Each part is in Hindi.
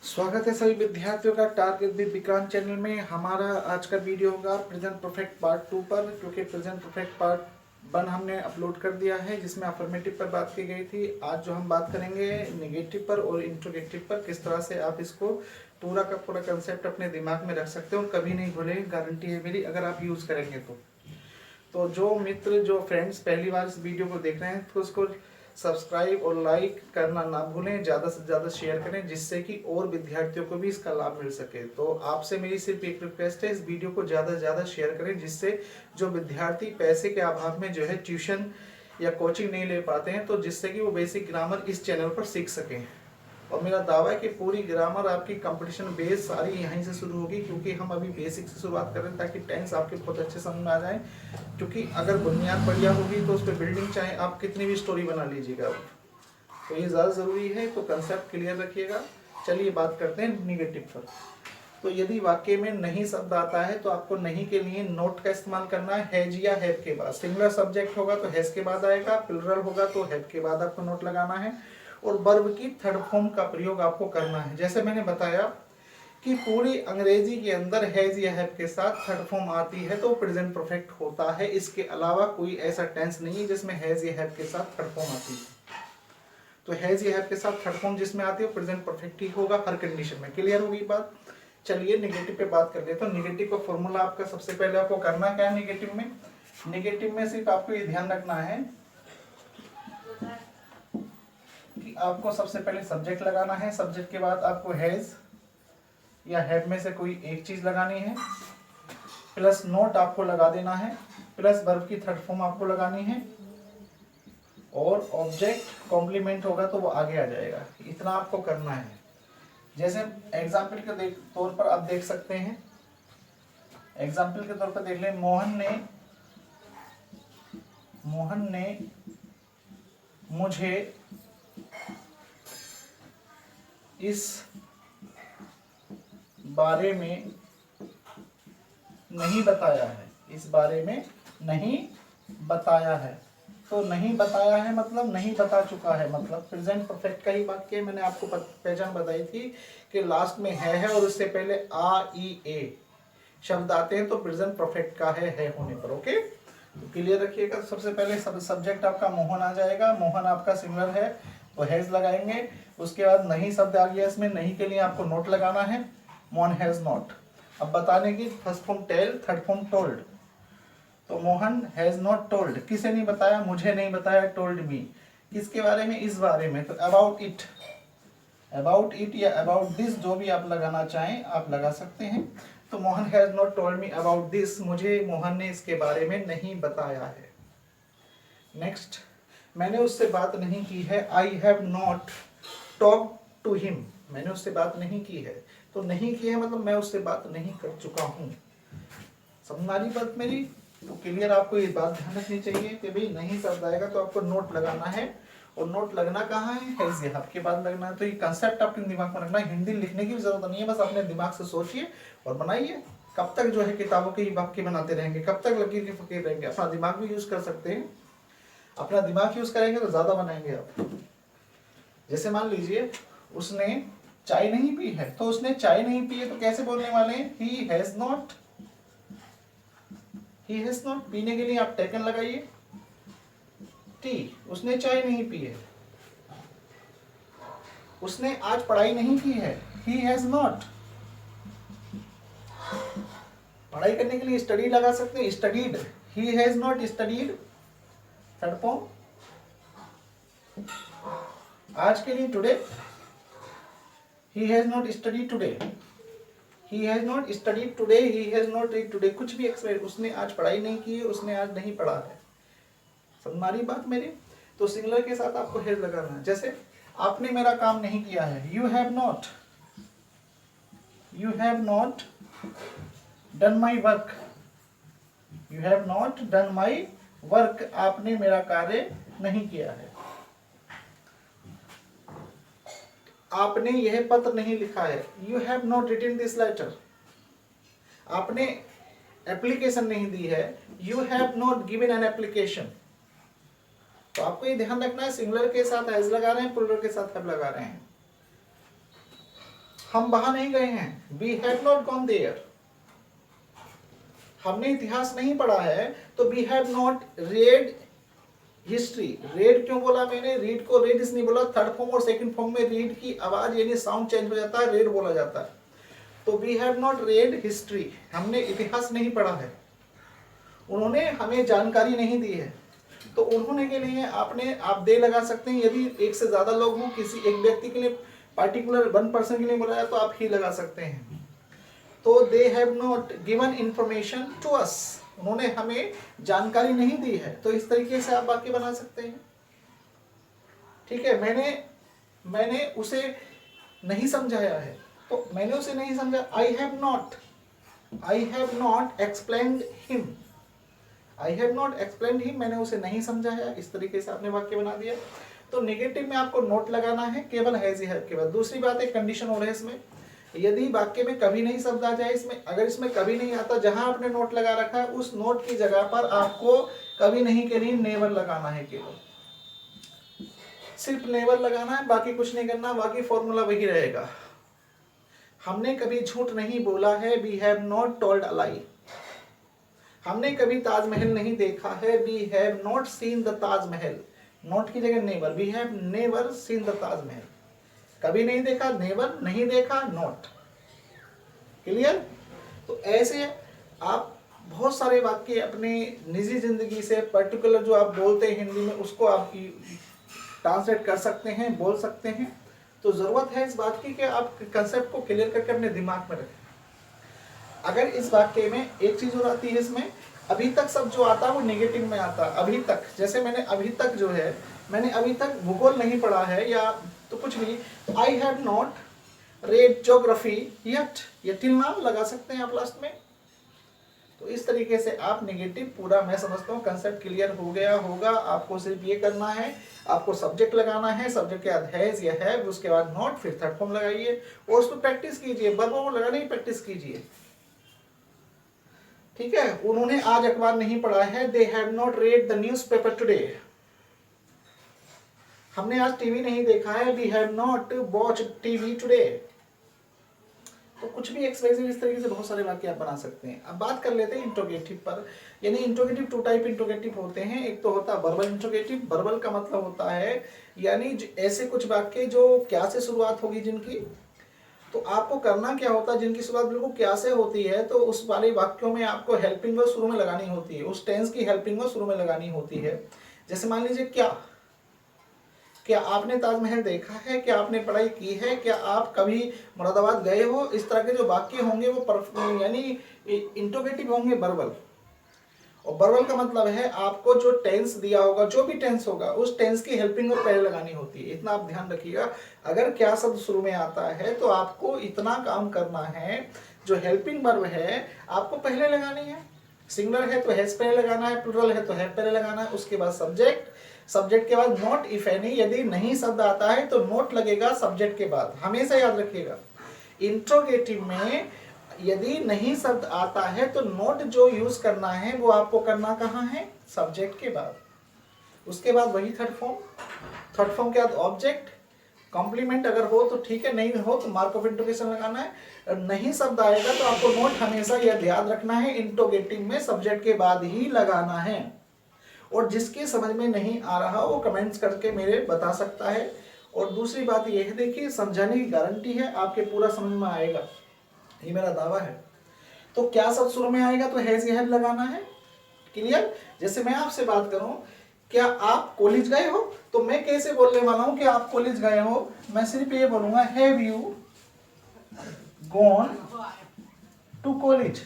स्वागत है सभी विद्यार्थियों का टारगेट विद विक्रांत चैनल में। हमारा आज का वीडियो होगा प्रेजेंट परफेक्ट पार्ट 2 पर, क्योंकि प्रेजेंट परफेक्ट पार्ट 1 हमने अपलोड कर दिया है जिसमें अफर्मेटिव पर बात की गई थी। आज जो हम बात करेंगे नेगेटिव पर और इंट्रोगेटिव पर, किस तरह से आप इसको पूरा का पूरा कंसेप्ट अपने दिमाग में रख सकते हो और कभी नहीं भूलेंगे, गारंटी है मेरी, अगर आप यूज़ करेंगे तो जो मित्र जो फ्रेंड्स पहली बार इस वीडियो को देख रहे हैं तो उसको सब्सक्राइब और लाइक करना ना भूलें, ज़्यादा से ज़्यादा शेयर करें जिससे कि और विद्यार्थियों को भी इसका लाभ मिल सके। तो आपसे मेरी सिर्फ एक रिक्वेस्ट है, इस वीडियो को ज़्यादा से ज़्यादा शेयर करें जिससे जो विद्यार्थी पैसे के अभाव में जो है ट्यूशन या कोचिंग नहीं ले पाते हैं, तो जिससे कि वो बेसिक ग्रामर इस चैनल पर सीख सकें। और मेरा दावा है कि पूरी ग्रामर आपकी कंपटीशन बेस सारी यहीं से शुरू होगी, क्योंकि हम अभी बेसिक से शुरुआत कर रहे हैं ताकि टेंस आपके बहुत अच्छे समझ में आ जाए। क्योंकि अगर बुनियाद बढ़िया होगी तो उस पर बिल्डिंग चाहे आप कितनी भी स्टोरी बना लीजिएगा, तो ये ज़्यादा ज़रूरी है। तो कंसेप्ट क्लियर रखिएगा। चलिए बात करते हैं निगेटिव पर। तो यदि वाक्य में नहीं शब्द आता है तो आपको नहीं के लिए नोट का इस्तेमाल करना है। हैज या हैव के बाद, सिंगुलर सब्जेक्ट होगा तो हैज के बाद आएगा, प्लुरल होगा तो हैव के बाद आपको नोट लगाना है। और वर्ब की थर्ड फॉर्म का प्रयोग आपको करना है। जैसे मैंने बताया कि पूरी अंग्रेजी के अंदर हैज या हैव के साथ थर्ड फॉर्म आती है तो प्रेजेंट परफेक्ट होता है। इसके अलावा कोई ऐसा टेंस नहीं है जिसमें हैज या हैव के साथ थर्ड फॉर्म आती है। तो हैज या हैव के साथ थर्ड फॉर्म जिसमें आती है प्रेजेंट परफेक्ट ही होगा हर कंडीशन में। क्लियर होगी बात। चलिए निगेटिव पे बात कर लेते हैं। तो निगेटिव का फॉर्मूला आपका सबसे पहले आपको करना क्या है निगेटिव में सिर्फ आपको ये ध्यान रखना है कि आपको सबसे पहले सब्जेक्ट लगाना है। सब्जेक्ट के बाद आपको हैज या हैव में से कोई एक चीज लगानी है, प्लस नोट आपको लगा देना है, प्लस वर्ब की थर्ड फॉर्म आपको लगानी है, और ऑब्जेक्ट कॉम्प्लीमेंट होगा तो वो आगे आ जाएगा। इतना आपको करना है। जैसे एग्जाम्पल के तौर पर आप देख सकते हैं, एग्जाम्पल के तौर पर देख लें, मोहन ने मुझे इस बारे में नहीं बताया है। इस बारे में नहीं बताया है। तो नहीं बताया है मतलब नहीं बता चुका है, मतलब प्रेजेंट परफेक्ट का ही वाक्य। मैंने आपको पहचान बताई थी कि लास्ट में है और उससे पहले आ ई ए शब्द आते हैं तो प्रेजेंट परफेक्ट का है होने पर। ओके, तो क्लियर रखिएगा। सबसे पहले सब्जेक्ट आपका मोहन आ जाएगा। मोहन आपका सिंगुलर है तो हैज लगाएंगे। उसके बाद नहीं शब्द आ गया, इसमें नहीं के लिए आपको नोट लगाना है, मोहन हैज नॉट। अब बताने की first form tell, third form told. तो मोहन हैज नॉट टोल्ड, किसे नहीं बताया, मुझे नहीं बताया, टोल्ड मी, किसके बारे में, इस बारे में। तो अबाउट इट या अबाउट दिस, जो भी आप लगाना चाहें आप लगा सकते हैं। तो Mohan has not told me about this, मुझे मोहन ने इसके बारे में नहीं बताया है। नेक्स्ट, मैंने उससे बात नहीं की है। I have not talk to him, मैंने उससे बात नहीं की है। तो नहीं की है मतलब मैं उससे बात नहीं कर चुका हूँ। समझ आ रही बात मेरी। तो क्लियर आपको ये बात ध्यान रखनी चाहिए कि भाई नहीं शब्द आएगा तो आपको नोट लगाना है। और नोट लगना कहाँ है, हैज या हैव के बाद लगना है। तो ये कंसेप्ट आपके दिमाग में रखना है। हिंदी लिखने की भी जरूरत नहीं है, बस अपने दिमाग से सोचिए और बनाइए। कब तक जो है किताबों के ही वाक्य बनाते रहेंगे, कब तक लकीर के फकीर रहेंगे। अपना दिमाग भी यूज कर सकते हैं। अपना दिमाग यूज करेंगे तो ज्यादा बनाएंगे आप। जैसे मान लीजिए उसने चाय नहीं पी है, तो उसने चाय नहीं पी है तो कैसे बोलने वाले हैं, ही हैज नॉट पीने के लिए आप टेकन लगाइए टी। उसने चाय नहीं पी है। उसने आज पढ़ाई नहीं की है, ही हैज नॉट। पढ़ाई करने के लिए स्टडी लगा सकते हैं, studied, he has not studied, third form. आज के लिए today, he has not studied today, he has not studied today, he has not read today, कुछ भी एक्सप्रेस, उसने आज पढ़ाई नहीं की है, उसने आज नहीं पढ़ा है। समझ रही बात मेरी। तो सिंगुलर के साथ आपको हैज लगाना है। जैसे आपने मेरा काम नहीं किया है, you have not done my work, you have not done my work, आपने मेरा कार्य नहीं किया है। आपने यह पत्र नहीं लिखा है, you have not written this letter, आपने एप्लीकेशन नहीं दी है, you have not given an application. तो आपको ये ध्यान रखना है, सिंगुलर के साथ हैज लगा रहे हैं, प्लुरल के साथ हैव लगा रहे हैं। हम वहां नहीं गए हैं, we have not gone there. हमने इतिहास नहीं पढ़ा है तो we have not read history. Read क्यों बोला मैंने, रीड को रेड इसलिए बोला, थर्ड फॉर्म और सेकंड फॉर्म में रीड की आवाज यानी साउंड चेंज हो जाता है, रेड बोला जाता है। तो we have not read history, हमने इतिहास नहीं पढ़ा है, उन्होंने हमें जानकारी नहीं दी है। तो उन्होंने के लिए आपने आप दे लगा सकते हैं, यदि एक से ज्यादा लोग हों, किसी एक व्यक्ति के लिए पार्टिकुलर वन पर्सन के लिए बोला जाए तो आप ही लगा सकते हैं। तो they have not given information to us, उन्होंने हमें जानकारी नहीं दी है। तो इस तरीके से आप वाक्य बना सकते हैं। ठीक है, मैंने उसे नहीं समझाया है, तो मैंने उसे नहीं समझा, आई हैव नॉट एक्सप्लेन्ड हिम, मैंने उसे नहीं समझाया। इस तरीके से आपने वाक्य बना दिया। तो नेगेटिव में आपको नोट लगाना है केवल हैज या हैव के बाद। दूसरी बात एक कंडीशन और है इसमें, यदि वाक्य में कभी नहीं शब्द आ जाए, इसमें अगर इसमें कभी नहीं आता, जहां आपने नोट लगा रखा है उस नोट की जगह पर आपको कभी नहीं के लिए नेवर लगाना है, केवल सिर्फ नेवर लगाना है, बाकी कुछ नहीं करना, बाकी फॉर्मूला वही रहेगा। हमने कभी झूठ नहीं बोला है, we have not told a lie. हमने कभी ताजमहल नहीं देखा है, we have not seen the Taj Mahal. Not की जगह never, we have never seen the Taj Mahal. कभी नहीं देखा, नेवर, नहीं देखा, नॉट। क्लियर? तो ऐसे आप बहुत सारे वाक्य अपने निजी जिंदगी से पर्टिकुलर जो आप बोलते हैं हिंदी में उसको आप ट्रांसलेट कर सकते हैं, बोल सकते हैं। तो जरूरत है इस बात की कि आप कंसेप्ट को क्लियर करके अपने दिमाग में रखें। अगर इस वाक्य में एक चीज और आती है, इसमें अभी तक सब जो आता है वो नेगेटिव में आता है। अभी तक, जैसे मैंने अभी तक जो है, मैंने अभी तक भूगोल नहीं पढ़ा है या तो कुछ भी, आई have not red geography yet, ये टिल नाउ लगा सकते हैं आप लास्ट में। तो इस तरीके से आप नेगेटिव पूरा, मैं समझता हूँ कंसेप्ट क्लियर हो गया होगा। आपको सिर्फ ये करना है, आपको सब्जेक्ट लगाना है, सब्जेक्ट के बाद हैज या हैव, उसके बाद नॉट, फिर थर्ड फॉर्म लगाइए और उस पर प्रैक्टिस कीजिए, वर्बों को लगाने की प्रैक्टिस कीजिए। ठीक है, उन्होंने आज अखबार नहीं पढ़ा है, they have not read the newspaper today. हमने आज टीवी नहीं देखा है, we have not watch TV today. तो कुछ भी एक्सप्रेसिव, इस तरीके से बहुत सारे वाक्य आप बना सकते हैं। अब बात कर लेते हैं इंट्रोगेटिव पर। यानी इंट्रोगेटिव टू टाइप इंट्रोगेटिव होते हैं। एक तो होता है वर्बल इंट्रोगेटिव। वर्बल का मतलब होता है यानी ऐसे कुछ वाक्य जो क्या से शुरुआत होगी जिनकी, तो आपको करना क्या होता है, जिनकी शुरुआत बिल्कुल क्या से होती है, तो उस वाले वाक्यों में आपको हेल्पिंग वर्ब शुरू में लगानी होती है, उस टेंस की हेल्पिंग वर्ब शुरू में लगानी होती है। जैसे मान लीजिए क्या आपने ताजमहल देखा है, क्या आपने पढ़ाई की है, क्या आप कभी मुरादाबाद गए हो, इस तरह के जो वाक्य होंगे वो यानी इंट्रोगेटिव होंगे वर्बल। और वर्बल का मतलब है आपको जो टेंस दिया होगा, जो भी टेंस होगा, उस टेंस की हेल्पिंग वर्ब पहले लगानी होती है। इतना आप ध्यान रखिएगा। अगर क्या शब्द शुरू में आता है तो आपको इतना काम करना है, जो हेल्पिंग वर्ब है आपको पहले लगानी है। सिंगुलर है तो हैज पहले लगाना है, प्लुरल है तो हैव पहले लगाना है, उसके बाद सब्जेक्ट, सब्जेक्ट के बाद नोट इफ एनी। यदि नहीं शब्द आता है तो नोट लगेगा सब्जेक्ट के बाद, हमेशा याद रखिएगा। इंट्रोगेटिव में यदि नहीं शब्द आता है तो नोट जो यूज करना है वो आपको करना कहाँ है, सब्जेक्ट के बाद। उसके बाद वही थर्ड फॉर्म के बाद ऑब्जेक्ट, कॉम्प्लीमेंट अगर हो तो ठीक है, नहीं हो तो मार्क ऑफ इंट्रोगेशन लगाना है। नहीं शब्द आएगा तो आपको नोट हमेशा यह ध्यान रखना है, इंट्रोगेटिव में सब्जेक्ट के बाद ही लगाना है। और जिसके समझ में नहीं आ रहा वो कमेंट्स करके मेरे बता सकता है। और दूसरी बात यह है, देखिए समझाने की गारंटी है आपके पूरा समझ में आएगा, ये मेरा दावा है। तो क्या शब्द शुरू में आएगा तो हैज या हैव लगाना है। क्लियर? जैसे मैं आपसे बात करूं, क्या आप कॉलेज गए हो, तो मैं कैसे बोलने वाला हूं कि आप कॉलेज गए हो, मैं सिर्फ ये बोलूंगा have you gone to college.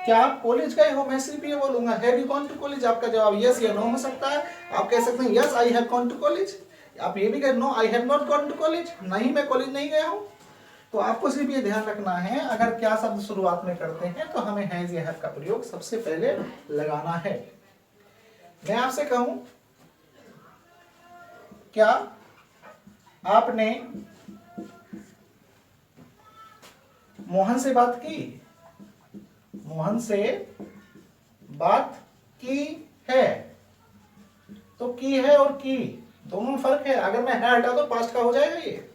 क्या आप कॉलेज गए हो, मैं सिर्फ ये बोलूंगा have you gone to college. आपका जवाब यस या नो हो सकता है। आप कह सकते हैं yes I have gone to college. आप ये भी कह no I have not gone to college, नहीं मैं कॉलेज नहीं गया हूं। तो आपको सिर्फ ये ध्यान रखना है, अगर क्या शब्द शुरुआत में करते हैं तो हमें हैज या हैव का प्रयोग सबसे पहले लगाना है। मैं आपसे कहूं, क्या आपने मोहन से बात की, मोहन से बात की है, तो की है और की दोनों फर्क है। अगर मैं है हटा दो पास्ट का हो जाएगा ये,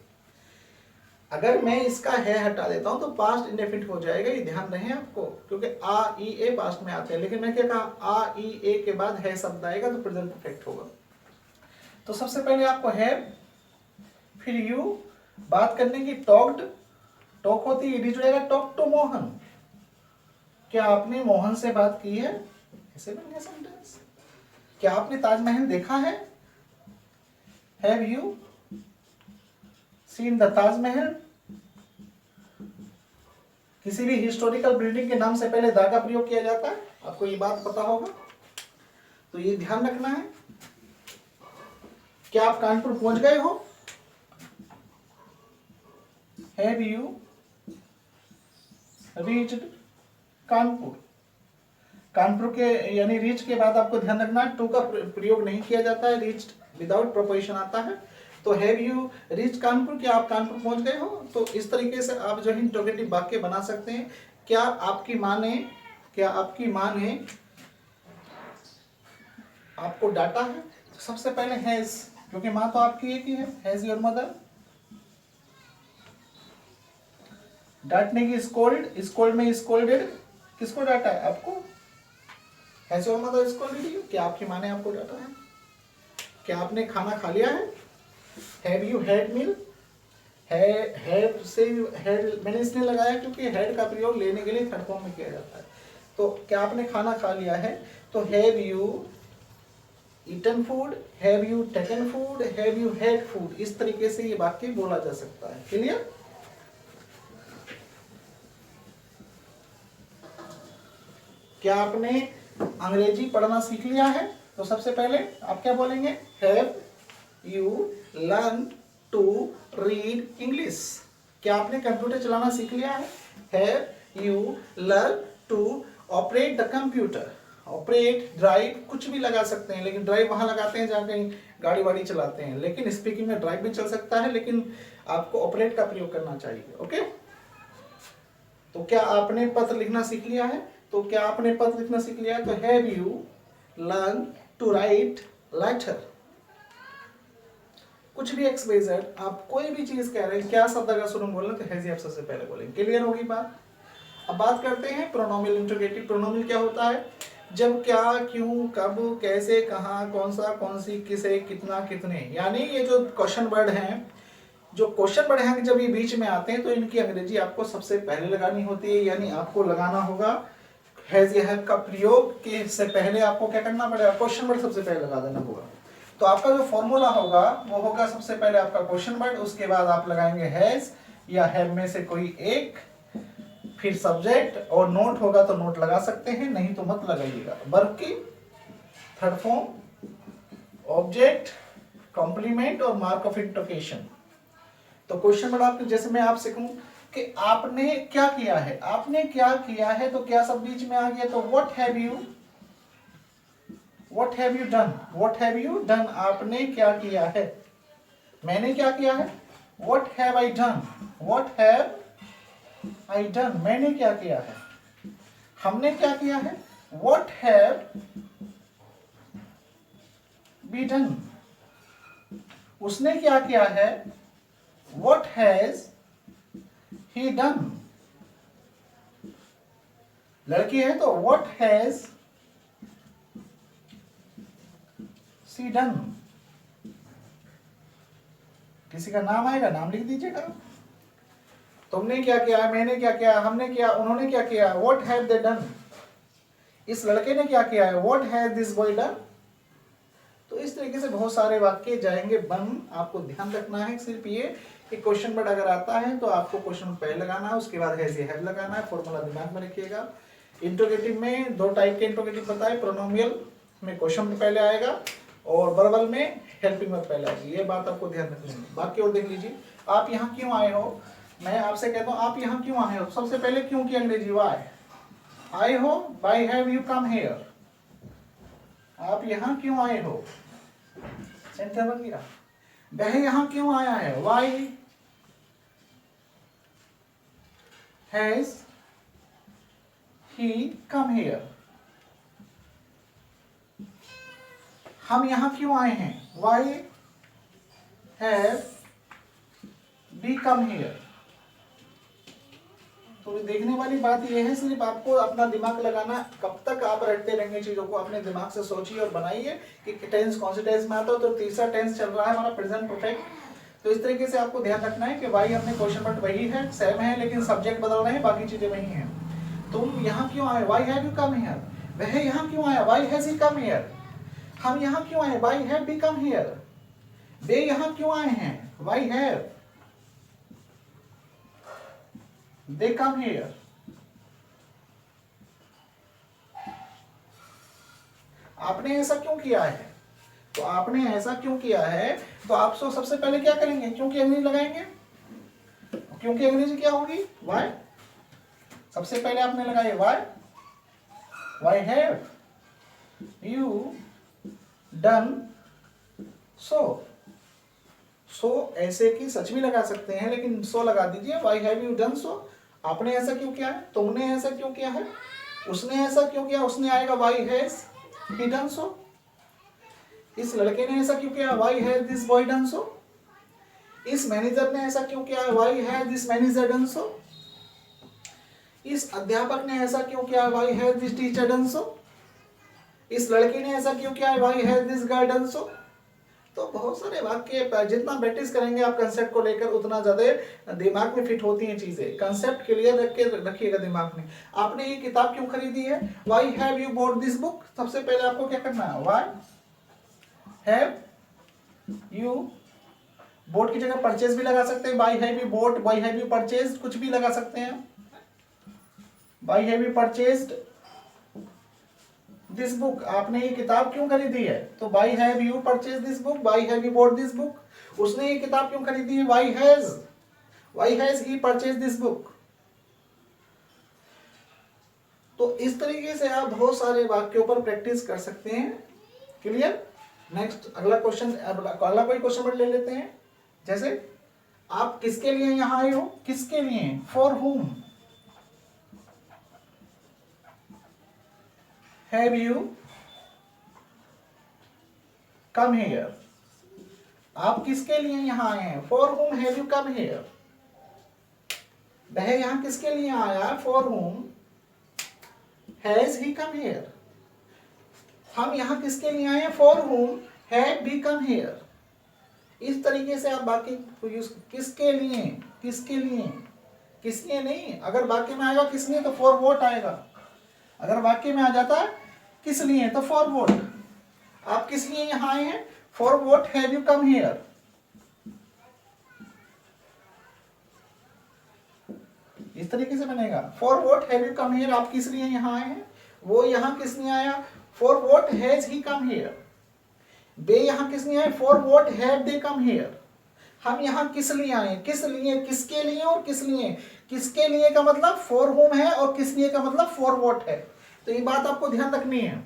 अगर मैं इसका है हटा देता हूं तो पास्ट इंडेफिनिट हो जाएगा, ये ध्यान रहे आपको, क्योंकि आ ई ए पास्ट में आते हैं। लेकिन मैं क्या कहा, आ ई ए के बाद है शब्द आएगा तो प्रेजेंट परफेक्ट होगा। तो सबसे पहले आपको है, फिर यू, बात करने की टॉक्ड, टॉक होती है, जुड़ेगा टॉक टू मोहन, क्या आपने मोहन से बात की है, ऐसे बन गया सेंटेंस। क्या आपने ताजमहल देखा है, have you seen the Taj Mahal. किसी भी हिस्टोरिकल बिल्डिंग के नाम से पहले द का प्रयोग किया जाता है, आपको ये बात पता होगा, तो ये ध्यान रखना है। क्या आप कानपुर पहुंच गए हो, have you reached Kanpur. Kanpur के यानी रीच के बाद आपको ध्यान रखना है टू का प्रयोग नहीं किया जाता है, रीच्ड विदाउट प्रोपोजिशन आता है। तो हैव यू रीच कानपुर, क्या आप कानपुर पहुंच गए हो। तो इस तरीके से आप जो है इंट्रोगेटिव वाक्य बना सकते हैं। क्या आपकी माँ ने, क्या आपकी माँ ने आपको डांटा है, तो सबसे पहले हैज, क्योंकि माँ तो आपकी एक ही है, हैज योर मदर। डांटने की स्कोल्ड, स्कोल्ड में स्कोल्डेड, किसको डांटा है, आपको। Has your mother scolded you, क्या आपकी माँ ने आपको डांटा है। क्या आपने खाना खा लिया है, have you had meal. Have से हैड मैंने इसलिए लगाया क्योंकि हैड का प्रयोग लेने के लिए थर्ड फॉर्म में किया जाता है। तो क्या आपने खाना खा लिया है, तो have you eaten food, have you taken food, have you had food. इस तरीके से ये वाक्य बोला जा सकता है। क्लियर। क्या आपने अंग्रेजी पढ़ना सीख लिया है, तो सबसे पहले आप क्या बोलेंगे, have you learn to read English. क्या आपने कंप्यूटर चलाना सीख लिया है, have you learn to operate the computer. Operate, drive कुछ भी लगा सकते हैं, लेकिन ड्राइव वहां लगाते हैं जहां कहीं गाड़ी वाड़ी चलाते हैं, लेकिन स्पीकिंग में ड्राइव भी चल सकता है, लेकिन आपको ऑपरेट का प्रयोग करना चाहिए। ओके। तो क्या आपने पत्र लिखना सीख लिया है, तो क्या आपने पत्र लिखना सीख लिया है, तो have you learn to write letter. कुछ भी एक्सप्रेशन, आप कोई भी चीज कह रहे हैं, क्या शब्द अगर शुरू में बोलना तो हैज आप सबसे पहले बोलेंगे। क्लियर होगी बात। अब बात करते हैं प्रोनोमियल इंट्रोगेटिव। प्रोनोमियल क्या होता है, जब, क्या, क्यों, कब, कैसे, कहाँ, कौन सा, कौन सी, किसे, कितना, कितने, यानी ये जो क्वेश्चन वर्ड हैं, जो क्वेश्चन वर्ड हैं जब ये बीच में आते हैं तो इनकी अंग्रेजी आपको सबसे पहले लगानी होती है, यानी आपको लगाना होगा हैज या हैव का प्रयोग के से पहले आपको क्या करना पड़ेगा, क्वेश्चन वर्ड सबसे पहले लगा देना होगा। तो आपका जो फॉर्मूला होगा वो होगा सबसे पहले आपका क्वेश्चन वर्ड, उसके बाद आप लगाएंगे हैज या हैव में से कोई एक, फिर सब्जेक्ट, और नोट होगा तो नोट लगा सकते हैं, नहीं तो मत लगाइएगा। वर्ब की थर्ड फॉर्म, ऑब्जेक्ट, कॉम्प्लीमेंट और मार्क ऑफ इंटोकेशन। तो क्वेश्चन वर्ड आपके, जैसे मैं आपसे कहूं कि आपने क्या किया है, आपने क्या किया है, तो क्या सब बीच में आ गया, तो what have you done, what have you done, आपने क्या किया है। मैंने क्या किया है, what have I done, what have I done, मैंने क्या किया है। हमने क्या किया है, व्हाट हैव बी डन। उसने क्या किया है, व्हाट हैज ही डन। लड़की है तो व्हाट हैज सी डन। किसी का नाम आएगा, नाम लिख दीजिएगा। तुमने क्या किया, मैंने क्या किया, हमने किया, उन्होंने क्या किया, व्हाट हैव दे डन। इस लड़के ने क्या किया है, what has this boy done. तो इस तरीके से बहुत सारे वाक्य जाएंगे बन। आपको ध्यान रखना है सिर्फ ये कि क्वेश्चन वर्ड अगर आता है तो आपको क्वेश्चन पहले लगाना है, उसके बाद हैज या हैव लगाना है। फॉर्मूला दिमाग में रखिएगा। इंट्रोगेटिव में दो टाइप के इंट्रोगेटिव बताए, प्रोनोमियल में क्वेश्चन पहले आएगा और वर्बल में हेल्पिंग वर्ब पहले आएगी। ये बात आपको ध्यान रखनी है। बाकी और देख लीजिए, आप यहाँ क्यों आए हो, मैं आपसे कहता हूँ आप यहाँ क्यों आए हो, सबसे पहले क्यों की अंग्रेजी वाई। आए हो, Y have you come here. आप यहाँ क्यों आए हो, सेंटर बन गया। वह यहाँ क्यों आया है, why has he come here. हम यहाँ क्यों आए हैं, why have we come here. तो देखने वाली बात यह है, सिर्फ आपको अपना दिमाग लगाना, कब तक आप रटते रहेंगे चीजों को, अपने दिमाग से सोचिए और बनाइए कि टेंस कौन से टेंस में आता है। तो तीसरा टेंस चल रहा है हमारा प्रेजेंट परफेक्ट। तो इस तरीके से आपको ध्यान रखना है कि वाई अपने क्वेश्चन बट वही है, सेम है, लेकिन सब्जेक्ट बदल रहे हैं, बाकी चीजें वही हैं। तुम यहाँ क्यों आए, why have you come here. वह यहाँ क्यों आया, why has he come here. हम यहाँ क्यों आए, why have we come here. वे यहाँ क्यों आए हैं, why have they come here. आपने ऐसा क्यों किया है, तो आपने ऐसा क्यों किया है, तो आप सबसे पहले क्या करेंगे, क्योंकि अंग्रेजी लगाएंगे। क्योंकि अंग्रेजी क्या होगी, वाई। सबसे पहले आपने लगाए why, why have you done so. सो ऐसे की सच भी लगा सकते हैं, लेकिन सो लगा दीजिए, वाई हैव यू डन सो। आपने ऐसा क्यों किया है, तुमने ऐसा क्यों किया है, उसने ऐसा क्यों किया, उसने आएगा why has he done so. इस लड़के ने ऐसा क्यों किया, why has this boy done so. इस मैनेजर ने ऐसा क्यों किया, why has this manager done so. इस अध्यापक ने ऐसा क्यों किया, why has this teacher done so. इस लड़की ने ऐसा क्यों किया, why has this girl done so. तो बहुत सारे वाक्य, जितना प्रैक्टिस करेंगे आप कंसेप्ट को लेकर, उतना ज्यादा दिमाग में फिट होती हैं चीजें। कंसेप्ट क्लियर रख के रखिएगा दिमाग में। आपने ये किताब क्यों खरीदी है, Y have you bought this book. सबसे पहले आपको क्या करना है, वाई हैव यू, बोट की जगह परचेज भी लगा सकते हैं, why have you bought, why have you purchase, कुछ भी लगा सकते हैं। Why have you purchased this book, आपने ये किताब क्यों खरीदी है, तो why have you purchase this book, why have you bought this book. उसने ये किताब क्यों खरीदी है, why has he purchase this book. तो इस तरीके से आप बहुत सारे वाक्यों पर प्रैक्टिस कर सकते हैं। क्लियर। नेक्स्ट अगला क्वेश्चन, अगला कोई क्वेश्चन वर्ड ले लेते हैं। जैसे आप किसके लिए यहां आए हो, किसके लिए, फॉर हुम हैव यू कम हियर। आप किसके लिए यहां आए हैं, फॉर हुम हैव यू कम हियर। वह यहां किसके लिए आया, फॉर हुम हैज ही कम हियर। हम यहां किसके लिए आए हैं, फॉर हुम हैव वी कम हियर। इस तरीके से आप बाकी किसके लिए, किसके लिए, किस लिए नहीं। अगर वाक्य में आएगा किस लिए तो फॉर व्हाट आएगा। अगर वाक्य में आ जाता है किस लिए तो फॉर व्हाट। आप किस लिए यहां आए हैं, for what have you come here. इस तरीके से बनेगा, for what have you come here. आप किस लिए यहां आए हैं, वो यहां किस लिए आया, for what has he come here. वे यहां किस लिए आए, for what have they come here. हम यहां किस लिए आए, किस लिए, किसके लिए और किस लिए। किसके लिए का मतलब फॉर होम है और किस लिए का मतलब फॉर व्हाट है। तो ये बात आपको ध्यान रखनी है,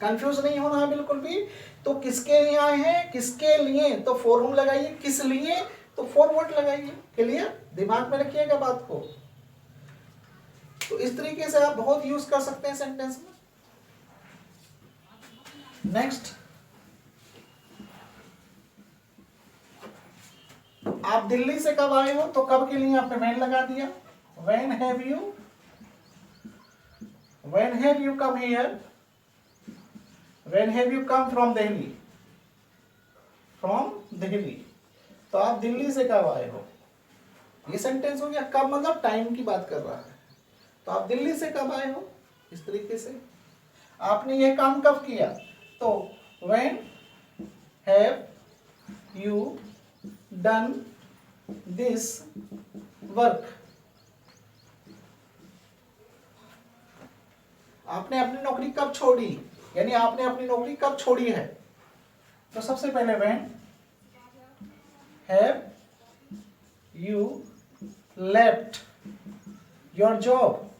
कंफ्यूज नहीं होना है बिल्कुल भी। तो किसके लिए आए हैं, किसके लिए तो फॉर होम लगाइए, किस लिए तो फॉर व्हाट लगाइए। क्लियर, दिमाग में रखिएगा बात को। तो इस तरीके से आप बहुत यूज कर सकते हैं सेंटेंस में। नेक्स्ट, आप दिल्ली से कब आए हो, तो कब के लिए आपने व्हेन लगा दिया। When have you come here, when have you come from Delhi, from Delhi. तो आप दिल्ली से कब आए हो, ये सेंटेंस हो गया। कब मतलब टाइम की बात कर रहा है। तो आप दिल्ली से कब आए हो, इस तरीके से। आपने ये काम कब किया, तो when have you done this work. आपने अपनी नौकरी कब छोड़ी, यानी आपने अपनी नौकरी कब छोड़ी है। तो सबसे पहले when have you left your job,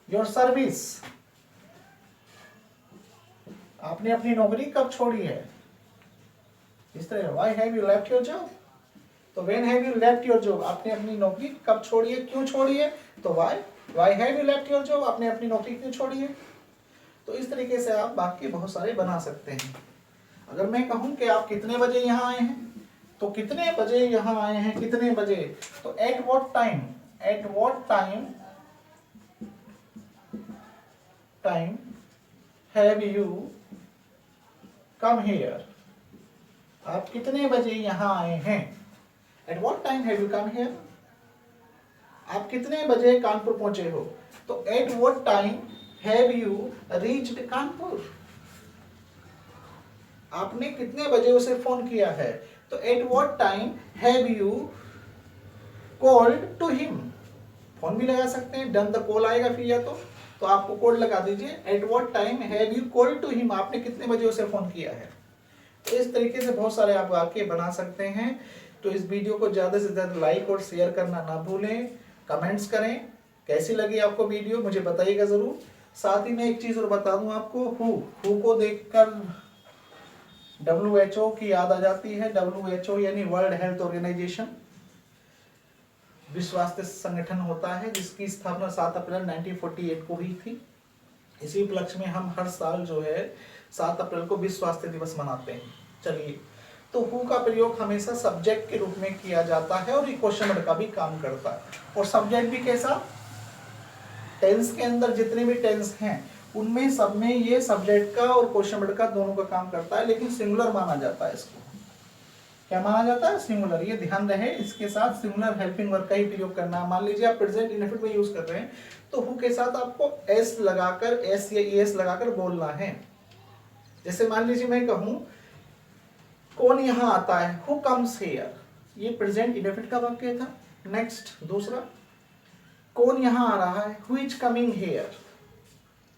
your service. आपने अपनी नौकरी कब छोड़ी है, इस तरह। Why have you left your job, तो when have you left your job, आपने अपनी नौकरी कब छोड़ी है, क्यों छोड़ी है, तो why have you left your job, आपने अपनी नौकरी क्यों छोड़ी है। तो इस तरीके से आप वाक्य बहुत सारे बना सकते हैं। अगर मैं कहूं कि आप कितने बजे यहाँ आए हैं, तो कितने बजे यहाँ आए हैं, कितने बजे, तो at what time, at what time have you come here, आप कितने बजे यहाँ आए हैं। At what time have you come here, आप कितने बजे कानपुर पहुंचे हो। तो at what time have you reached Kanpur, आपने कितने बजे उसे फोन किया है। तो at what time have you called to him, phone भी लगा सकते हैं, डन द कॉल आएगा फिर या तो आपको कोड लगा दीजिए, at what time have you called to him, आपने कितने बजे उसे फोन किया है। तो इस तरीके से बहुत सारे आप वाक्य बना सकते हैं। तो इस वीडियो को ज्यादा से ज्यादा लाइक और शेयर करना ना भूलें, कमेंट्स करें कैसी लगी आपको वीडियो, मुझे बताइएगा जरूर। साथ ही मैं एक चीज और बता दूं आपको, हु को देखकर WHO की याद आ जाती है। WHO यानी वर्ल्ड हेल्थ ऑर्गेनाइजेशन, विश्व स्वास्थ्य संगठन होता है, जिसकी स्थापना 7 अप्रैल 1948 को हुई थी। इसी उपलक्ष्य में हम हर साल जो है 7 अप्रैल को विश्व स्वास्थ्य दिवस मनाते हैं। चलिए, तो हु का प्रयोग हमेशा सब्जेक्ट के रूप में किया जाता है और ये क्वेश्चन वर्ड का भी काम करता है। और सब्जेक्ट भी कैसा, टेंस के अंदर जितने भी टेंस हैं उनमें सब में ये सब्जेक्ट का और क्वेश्चन वर्ड का दोनों का काम करता है, लेकिन सिंगुलर माना जाता है इसको। क्या माना जाता है, सिंगुलर। ये ध्यान रहे, इसके साथ सिंगुलर हेल्पिंग वर्ब का ही प्रयोग करना है। मान लीजिए आप प्रेजेंट इंडेफिनिट में यूज कर रहे हैं तो हु के साथ आपको एस लगाकर, एस या ईएस लगाकर बोलना है। जैसे मान लीजिए मैं कहूं कौन यहां आता है, हु कम्स हियर, ये प्रेजेंट इंडेफिनिट का वाक्य था। नेक्स्ट दूसरा, कौन यहां आ रहा है, हु इज कमिंग हियर,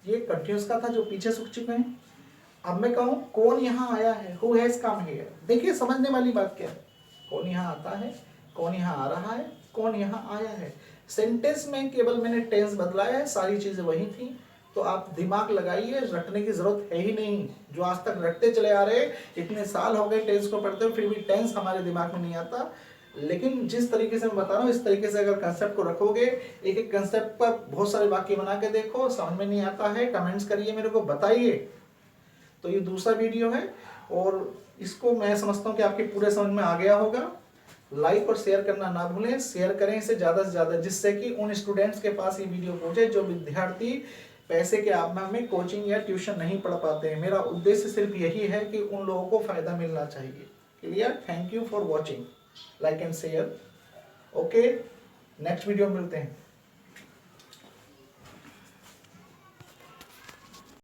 ये कंटिन्यूअस का था जो पीछे सूख चुके हैं। अब मैं कहूं कौन यहां आया है, हु हैज कम हियर, देखिए समझने वाली बात क्या है, कौन यहां आता है, कौन यहां आ रहा है, कौन यहां आया है। सेंटेंस में केवल मैंने टेंस बदला है, सारी चीजें वही थी। तो आप दिमाग लगाइए, रटने की जरूरत है ही नहीं। जो आज तक रटते चले आ रहे, इतने साल हो गए टेंस को पढ़ते हुए, फिर भी टेंस हमारे दिमाग में नहीं आता। लेकिन जिस तरीके से मैं बता रहा हूँ, इस तरीके से अगर कंसेप्ट को रखोगे, एक एक कंसेप्ट पर बहुत सारे वाक्य बना के देखो, समझ में नहीं आता है कमेंट्स करिए, मेरे को बताइए। तो ये दूसरा वीडियो है और इसको मैं समझता हूँ कि आपके पूरे समझ में आ गया होगा। लाइक और शेयर करना ना भूलें, शेयर करें इसे ज़्यादा से ज़्यादा, जिससे कि उन स्टूडेंट्स के पास ये वीडियो पहुंचे जो विद्यार्थी पैसे के अभाव में कोचिंग या ट्यूशन नहीं पढ़ पाते हैं। मेरा उद्देश्य सिर्फ यही है कि उन लोगों को फायदा मिलना चाहिए। Clear? Thank you for watching, like and share. Okay, next video में मिलते हैं।